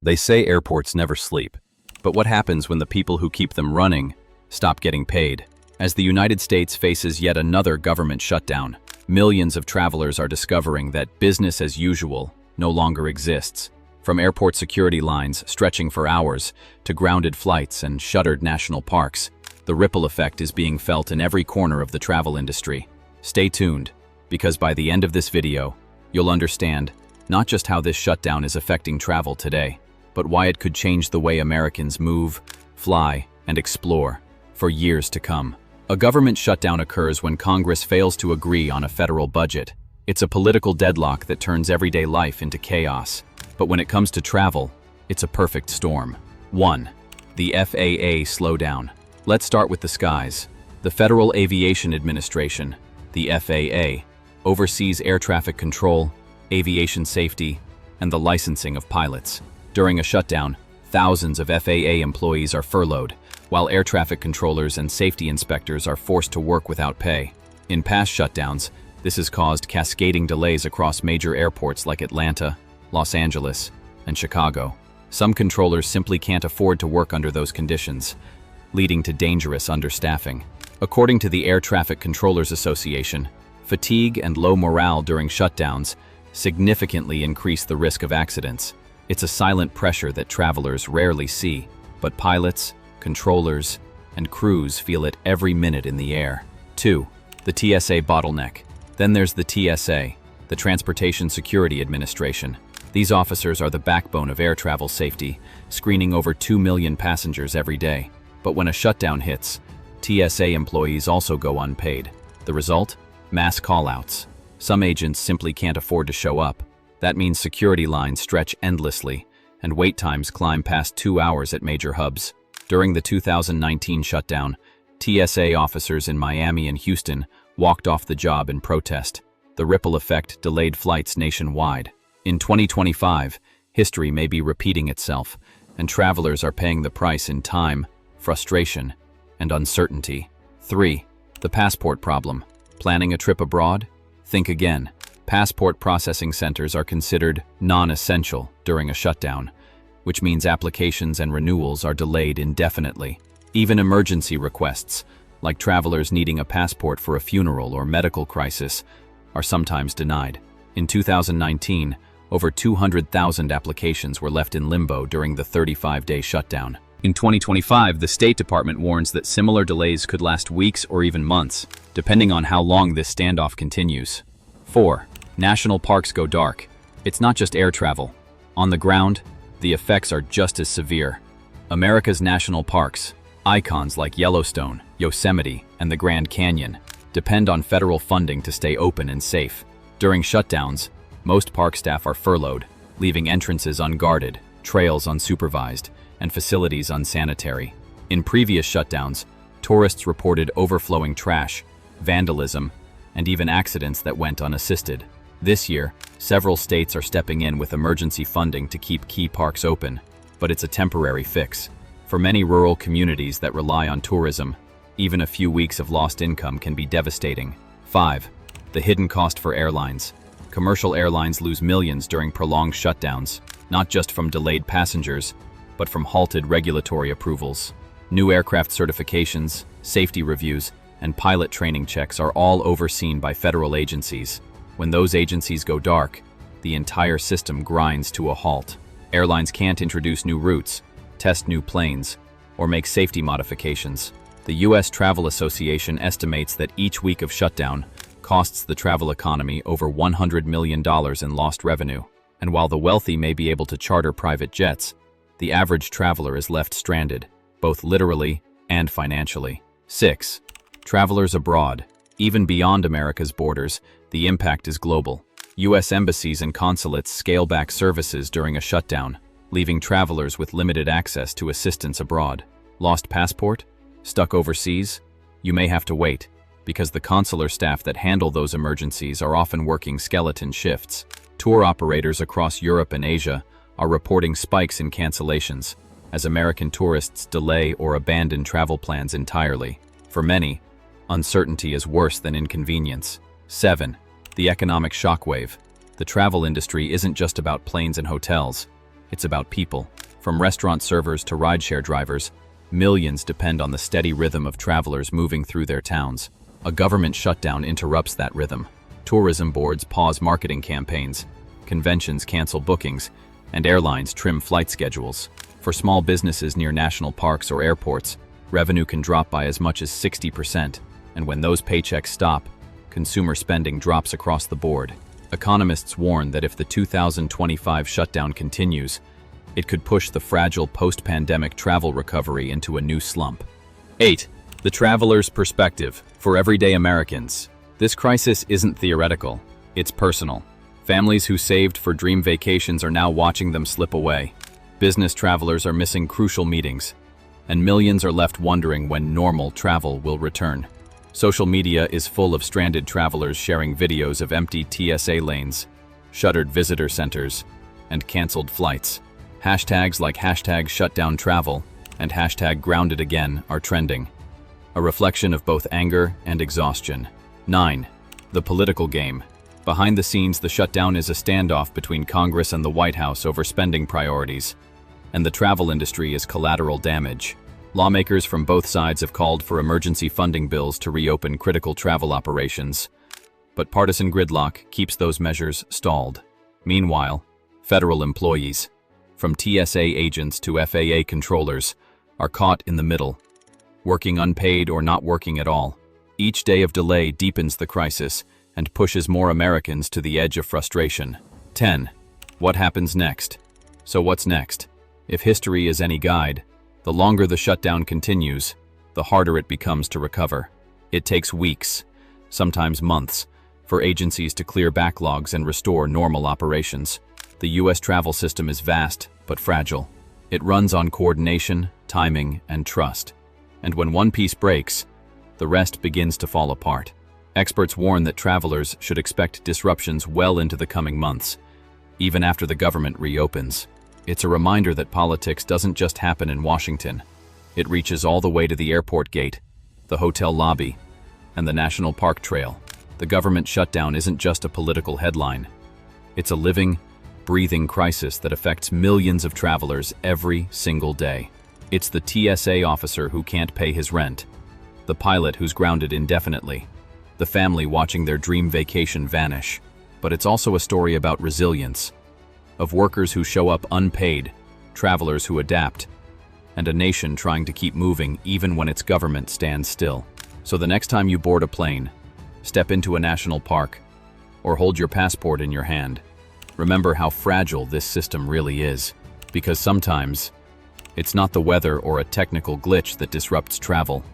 They say airports never sleep. But what happens when the people who keep them running stop getting paid? As the United States faces yet another government shutdown, millions of travelers are discovering that business as usual no longer exists. From airport security lines stretching for hours to grounded flights and shuttered national parks, the ripple effect is being felt in every corner of the travel industry. Stay tuned, because by the end of this video, you'll understand not just how this shutdown is affecting travel today, but why it could change the way Americans move, fly, and explore for years to come. A government shutdown occurs when Congress fails to agree on a federal budget. It's a political deadlock that turns everyday life into chaos. But when it comes to travel, it's a perfect storm. 1. The FAA slowdown. Let's start with the skies. The Federal Aviation Administration, the FAA, oversees air traffic control, aviation safety, and the licensing of pilots. During a shutdown, thousands of FAA employees are furloughed, while air traffic controllers and safety inspectors are forced to work without pay. In past shutdowns, this has caused cascading delays across major airports like Atlanta, Los Angeles, and Chicago. Some controllers simply can't afford to work under those conditions, leading to dangerous understaffing. According to the Air Traffic Controllers Association, fatigue and low morale during shutdowns significantly increase the risk of accidents. It's a silent pressure that travelers rarely see, but pilots, controllers, and crews feel it every minute in the air. 2. The TSA bottleneck. Then there's the TSA, the Transportation Security Administration. These officers are the backbone of air travel safety, screening over 2 million passengers every day. But when a shutdown hits, TSA employees also go unpaid. The result? Mass call-outs. Some agents simply can't afford to show up. That means security lines stretch endlessly, and wait times climb past 2 hours at major hubs. During the 2019 shutdown, TSA officers in Miami and Houston walked off the job in protest. The ripple effect delayed flights nationwide. In 2025, history may be repeating itself, and travelers are paying the price in time, frustration, and uncertainty. 3. The passport problem. Planning a trip abroad? Think again. Passport processing centers are considered non-essential during a shutdown, which means applications and renewals are delayed indefinitely. Even emergency requests, like travelers needing a passport for a funeral or medical crisis, are sometimes denied. In 2019, over 200,000 applications were left in limbo during the 35-day shutdown. In 2025, the State Department warns that similar delays could last weeks or even months, depending on how long this standoff continues. 4. National parks go dark. It's not just air travel. On the ground, the effects are just as severe. America's national parks, icons like Yellowstone, Yosemite, and the Grand Canyon, depend on federal funding to stay open and safe. During shutdowns, most park staff are furloughed, leaving entrances unguarded, trails unsupervised, and facilities unsanitary. In previous shutdowns, tourists reported overflowing trash, vandalism, and even accidents that went unassisted. This year, several states are stepping in with emergency funding to keep key parks open, but it's a temporary fix. For many rural communities that rely on tourism, even a few weeks of lost income can be devastating. 5. The hidden cost for airlines. Commercial airlines lose millions during prolonged shutdowns, not just from delayed passengers, but from halted regulatory approvals. New aircraft certifications, safety reviews, and pilot training checks are all overseen by federal agencies. When those agencies go dark, the entire system grinds to a halt. Airlines can't introduce new routes, test new planes, or make safety modifications. The U.S. Travel Association estimates that each week of shutdown costs the travel economy over $100 million in lost revenue. And while the wealthy may be able to charter private jets, the average traveler is left stranded, both literally and financially. 6. Travelers abroad. Even beyond America's borders, the impact is global. U.S. embassies and consulates scale back services during a shutdown, leaving travelers with limited access to assistance abroad. Lost passport? Stuck overseas? You may have to wait, because the consular staff that handle those emergencies are often working skeleton shifts. Tour operators across Europe and Asia are reporting spikes in cancellations, as American tourists delay or abandon travel plans entirely. For many, uncertainty is worse than inconvenience. 7. The economic shockwave. The travel industry isn't just about planes and hotels. It's about people. From restaurant servers to rideshare drivers, millions depend on the steady rhythm of travelers moving through their towns. A government shutdown interrupts that rhythm. Tourism boards pause marketing campaigns, conventions cancel bookings, and airlines trim flight schedules. For small businesses near national parks or airports, revenue can drop by as much as 60%, and when those paychecks stop, consumer spending drops across the board. Economists warn that if the 2025 shutdown continues, it could push the fragile post-pandemic travel recovery into a new slump. 8. The traveler's perspective. For everyday Americans, this crisis isn't theoretical, it's personal. Families who saved for dream vacations are now watching them slip away. Business travelers are missing crucial meetings, and millions are left wondering when normal travel will return. Social media is full of stranded travelers sharing videos of empty TSA lanes, shuttered visitor centers, and canceled flights. Hashtags like #shutdowntravel and #groundedagain are trending, a reflection of both anger and exhaustion. 9. The political game. Behind the scenes, the shutdown is a standoff between Congress and the White House over spending priorities, and the travel industry is collateral damage. Lawmakers from both sides have called for emergency funding bills to reopen critical travel operations, but partisan gridlock keeps those measures stalled. Meanwhile, federal employees, from TSA agents to FAA controllers, are caught in the middle, working unpaid or not working at all. Each day of delay deepens the crisis and pushes more Americans to the edge of frustration. 10. What happens next? So what's next? If history is any guide, the longer the shutdown continues, the harder it becomes to recover. It takes weeks, sometimes months, for agencies to clear backlogs and restore normal operations. The U.S. travel system is vast but fragile. It runs on coordination, timing, and trust. And when one piece breaks, the rest begins to fall apart. Experts warn that travelers should expect disruptions well into the coming months, even after the government reopens. It's a reminder that politics doesn't just happen in Washington. It reaches all the way to the airport gate, the hotel lobby, and the National Park Trail. The government shutdown isn't just a political headline. It's a living, breathing crisis that affects millions of travelers every single day. It's the TSA officer who can't pay his rent, the pilot who's grounded indefinitely, the family watching their dream vacation vanish. But it's also a story about resilience, of workers who show up unpaid, travelers who adapt, and a nation trying to keep moving even when its government stands still. So the next time you board a plane, step into a national park, or hold your passport in your hand, remember how fragile this system really is. Because sometimes, it's not the weather or a technical glitch that disrupts travel.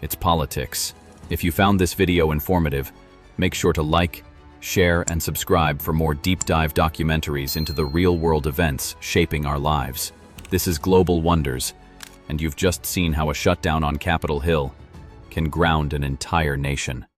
It's politics. If you found this video informative, make sure to like, share, and subscribe for more deep dive documentaries into the real-world events shaping our lives. This is Global Wonders, and you've just seen how a shutdown on Capitol Hill can ground an entire nation.